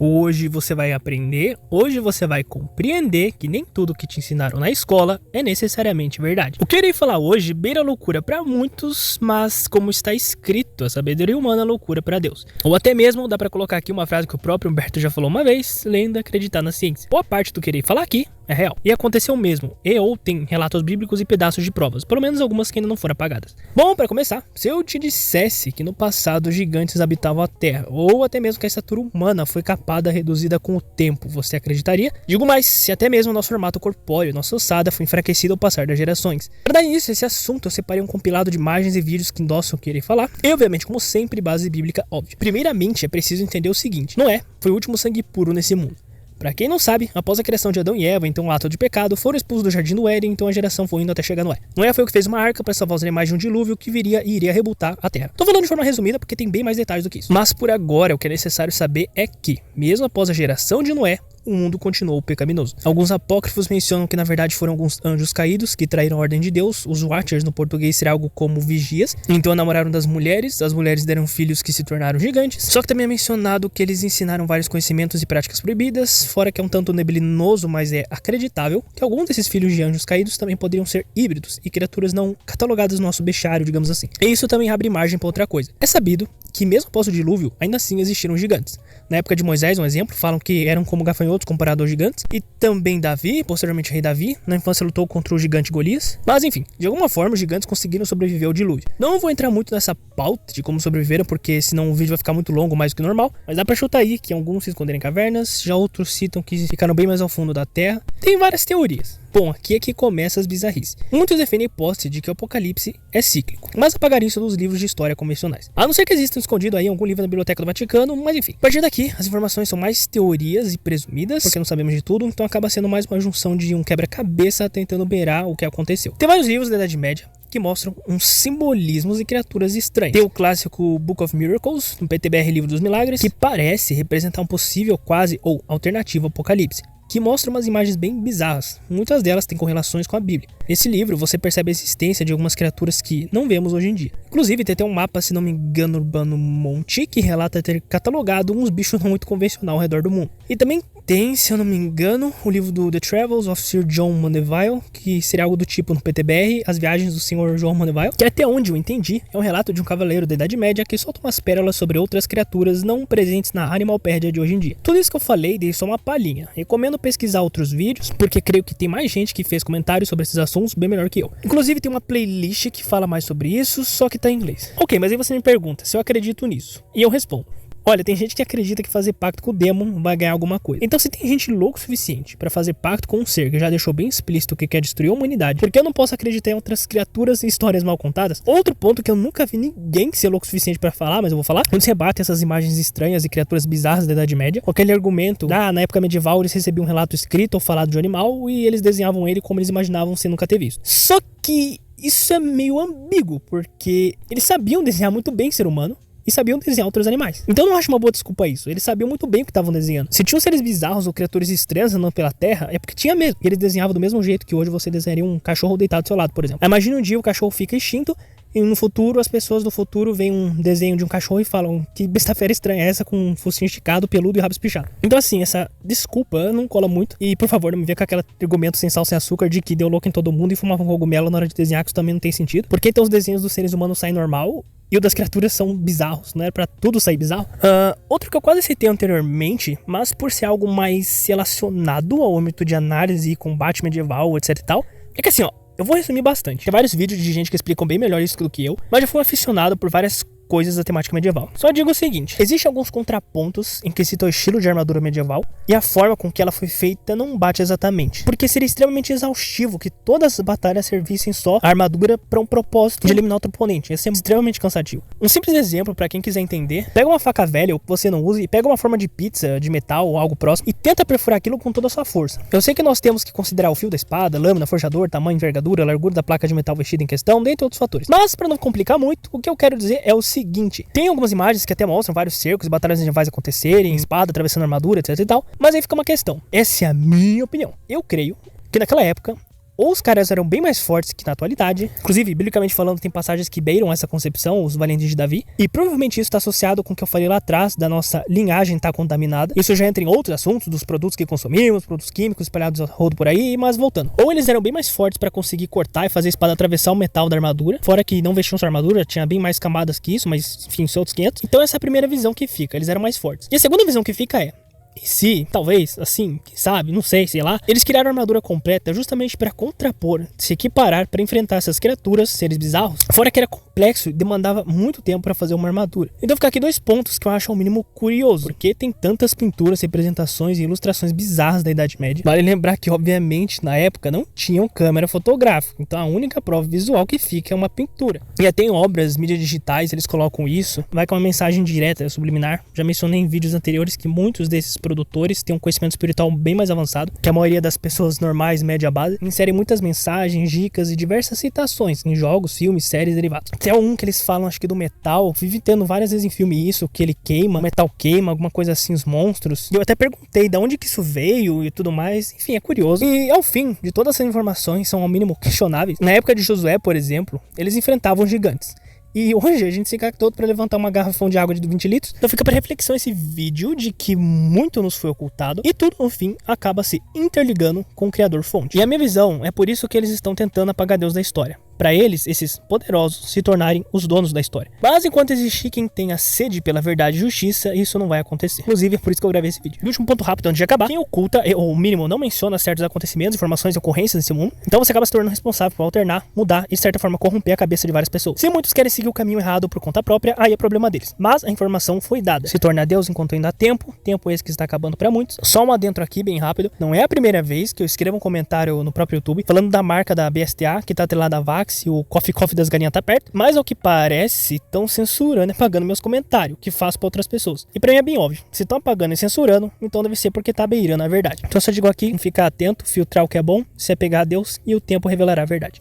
Hoje você vai aprender, hoje você vai compreender que nem tudo que te ensinaram na escola é necessariamente verdade. O que eu irei falar hoje beira loucura para muitos, mas como está escrito, a sabedoria humana é loucura para Deus. Ou até mesmo dá para colocar aqui uma frase que o próprio Humberto já falou uma vez, lendo acreditar na ciência. Boa parte do que eu irei falar aqui é real. E aconteceu mesmo, ou tem relatos bíblicos e pedaços de provas, pelo menos algumas que ainda não foram apagadas. Bom, para começar, se eu te dissesse que no passado os gigantes habitavam a Terra, ou até mesmo que a estatura humana foi capada reduzida com o tempo, você acreditaria? Digo mais, se até mesmo nosso formato corpóreo, nossa ossada foi enfraquecida ao passar das gerações. Para dar início a esse assunto, eu separei um compilado de imagens e vídeos que endossam o que irei falar, e obviamente, como sempre, base bíblica óbvia. Primeiramente, é preciso entender o seguinte: Noé foi o último sangue puro nesse mundo. Pra quem não sabe, após a criação de Adão e Eva, então o ato de pecado, foram expulsos do jardim do Éden, então a geração foi indo até chegar a Noé. Noé foi o que fez uma arca para salvar os animais de um dilúvio que viria e iria rebutar a terra. Tô falando de forma resumida porque tem bem mais detalhes do que isso. Mas por agora, o que é necessário saber é que, mesmo após a geração de Noé, o mundo continuou pecaminoso. Alguns apócrifos mencionam que na verdade foram alguns anjos caídos que traíram a ordem de Deus. Os Watchers no português seria algo como vigias. Então namoraram das mulheres, as mulheres deram filhos que se tornaram gigantes. Só que também é mencionado que eles ensinaram vários conhecimentos e práticas proibidas, fora que é um tanto neblinoso, mas é acreditável que alguns desses filhos de anjos caídos também poderiam ser híbridos e criaturas não catalogadas no nosso bestiário, digamos assim. E isso também abre margem para outra coisa. É sabido que mesmo após o dilúvio, ainda assim existiram gigantes. Na época de Moisés, um exemplo, falam que eram como gafanhotos comparados aos gigantes. E também Davi, posteriormente o rei Davi, na infância lutou contra o gigante Golias. Mas enfim, de alguma forma os gigantes conseguiram sobreviver ao dilúvio. Não vou entrar muito nessa pauta de como sobreviveram, porque senão o vídeo vai ficar muito longo, mais do que normal. Mas dá pra chutar aí que alguns se esconderam em cavernas, já outros citam que ficaram bem mais ao fundo da terra. Tem várias teorias. Bom, aqui é que começa as bizarrices. Muitos defendem a hipótese de que o apocalipse é cíclico, mas apagariam isso dos livros de história convencionais. A não ser que existam escondido aí algum livro na biblioteca do Vaticano, mas enfim. A partir daqui, as informações são mais teorias e presumidas, porque não sabemos de tudo, então acaba sendo mais uma junção de um quebra-cabeça tentando beirar o que aconteceu. Tem vários livros da Idade Média que mostram uns simbolismos e criaturas estranhas. Tem o clássico Book of Miracles, no PTBR Livro dos Milagres, que parece representar um possível quase ou alternativo apocalipse, que mostra umas imagens bem bizarras. Muitas delas têm correlações com a Bíblia. Nesse livro, você percebe a existência de algumas criaturas que não vemos hoje em dia. Inclusive, tem até um mapa, se não me engano, urbano Monte, que relata ter catalogado uns bichos não muito convencionais ao redor do mundo. E também tem, se eu não me engano, o livro do The Travels of Sir John Mandeville, que seria algo do tipo no PTBR, As Viagens do Sr. John Mandeville, que até onde eu entendi, é um relato de um cavaleiro da Idade Média que solta umas pérolas sobre outras criaturas não presentes na Animalpédia de hoje em dia. Tudo isso que eu falei dei só uma palhinha. Recomendo pesquisar outros vídeos, porque creio que tem mais gente que fez comentários sobre esses assuntos bem melhor que eu. Inclusive tem uma playlist que fala mais sobre isso, só que tá em inglês. Ok, mas aí você me pergunta se eu acredito nisso. E eu respondo: olha, tem gente que acredita que fazer pacto com o demon vai ganhar alguma coisa. Então se tem gente louco o suficiente pra fazer pacto com um ser que já deixou bem explícito que quer destruir a humanidade, porque eu não posso acreditar em outras criaturas e histórias mal contadas? Outro ponto que eu nunca vi ninguém ser louco o suficiente pra falar, mas eu vou falar: quando se rebate essas imagens estranhas e criaturas bizarras da Idade Média, com aquele argumento, na época medieval eles recebiam um relato escrito ou falado de um animal e eles desenhavam ele como eles imaginavam sem nunca ter visto. Só que isso é meio ambíguo, porque eles sabiam desenhar muito bem ser humano e sabiam desenhar outros animais. Então eu não acho uma boa desculpa isso. Eles sabiam muito bem o que estavam desenhando. Se tinham seres bizarros ou criaturas estranhas andando pela terra, é porque tinha mesmo. E eles desenhavam do mesmo jeito que hoje você desenharia um cachorro deitado do seu lado, por exemplo. Imagina um dia o cachorro fica extinto e no futuro as pessoas do futuro veem um desenho de um cachorro e falam: que besta-feira estranha é essa, com um focinho esticado, peludo e rabo espichado. Então assim, essa desculpa não cola muito. E por favor, não me venha com aquele argumento sem sal sem açúcar de que deu louco em todo mundo e fumava um cogumelo na hora de desenhar, que isso também não tem sentido. Porque então os desenhos dos seres humanos saem normal e o das criaturas são bizarros, não era pra tudo sair bizarro? Outro que eu quase citei anteriormente, mas por ser algo mais relacionado ao âmbito de análise e combate medieval, etc e tal, é que assim, eu vou resumir bastante. Tem vários vídeos de gente que explicam bem melhor isso do que eu, mas já fui aficionado por várias coisas da temática medieval. Só digo o seguinte: existem alguns contrapontos em que cita o estilo de armadura medieval e a forma com que ela foi feita não bate exatamente, porque seria extremamente exaustivo que todas as batalhas servissem só a armadura para um propósito de eliminar outro oponente. Ia ser extremamente cansativo. Um simples exemplo para quem quiser entender: pega uma faca velha ou que você não use e pega uma forma de pizza, de metal ou algo próximo e tenta perfurar aquilo com toda a sua força. Eu sei que nós temos que considerar o fio da espada, lâmina, forjador, tamanho, envergadura, largura da placa de metal vestida em questão, dentre outros fatores. Mas para não complicar muito, o que eu quero dizer é o seguinte: tem algumas imagens que até mostram vários cercos e batalhas medievais acontecerem, espada atravessando armadura, etc e tal, mas aí fica uma questão. Essa é a minha opinião. Eu creio que naquela época ou os caras eram bem mais fortes que na atualidade. Inclusive, biblicamente falando, tem passagens que beiram essa concepção, os valentes de Davi. E provavelmente isso está associado com o que eu falei lá atrás, da nossa linhagem estar contaminada. Isso já entra em outros assuntos, dos produtos que consumimos, produtos químicos espalhados a rodo por aí, mas voltando. Ou eles eram bem mais fortes para conseguir cortar e fazer a espada atravessar o metal da armadura. Fora que não vestiam sua armadura, tinha bem mais camadas que isso, mas enfim, são outros 500. Então essa é a primeira visão que fica, eles eram mais fortes. E a segunda visão que fica é: e se, talvez, assim, quem sabe, não sei, sei lá, eles criaram a armadura completa justamente para contrapor, se equiparar para enfrentar essas criaturas, seres bizarros. Fora que era complexo e demandava muito tempo para fazer uma armadura. Então fica aqui 2 pontos que eu acho ao mínimo curioso. Porque tem tantas pinturas, representações e ilustrações bizarras da Idade Média. Vale lembrar que, obviamente, na época não tinham câmera fotográfica. Então a única prova visual que fica é uma pintura. E até em obras, mídias digitais, eles colocam isso. Vai com uma mensagem direta, subliminar. Já mencionei em vídeos anteriores que muitos desses produtores têm um conhecimento espiritual bem mais avançado que a maioria das pessoas normais, média base. Inserem muitas mensagens, dicas e diversas citações em jogos, filmes, séries, derivados. Até um que eles falam, acho que do metal, vive tendo várias vezes em filme isso, que ele queima, o metal queima, alguma coisa assim, os monstros. Eu até perguntei de onde que isso veio e tudo mais. Enfim, é curioso. E ao fim de todas essas informações são ao mínimo questionáveis. Na época de Josué, por exemplo, eles enfrentavam gigantes. E hoje a gente se todo para levantar uma garrafão de água de 20 litros. Então fica para reflexão esse vídeo de que muito nos foi ocultado e tudo, no fim, acaba se interligando com o Criador-fonte. E a minha visão é por isso que eles estão tentando apagar Deus da história. Para eles, esses poderosos se tornarem os donos da história. Mas enquanto existir quem tenha sede pela verdade e justiça, isso não vai acontecer. Inclusive, é por isso que eu gravei esse vídeo. E último ponto rápido antes de acabar: quem oculta, ou mínimo não menciona certos acontecimentos, informações e ocorrências nesse mundo, então você acaba se tornando responsável por alternar, mudar e de certa forma corromper a cabeça de várias pessoas. Se muitos querem seguir o caminho errado por conta própria, aí é problema deles. Mas a informação foi dada. Se tornar Deus enquanto ainda há tempo esse que está acabando para muitos. Só um adentro aqui bem rápido: não é a primeira vez que eu escrevo um comentário no próprio YouTube falando da marca da BSTA, que tá atrelada à Vax, e o Coffee das galinhas tá perto, mas ao que parece estão censurando e apagando meus comentários, que faço para outras pessoas. E pra mim é bem óbvio: se estão apagando e censurando, então deve ser porque tá beirando a verdade. Então eu só digo aqui, ficar atento, filtrar o que é bom, se apegar a Deus, e o tempo revelará a verdade.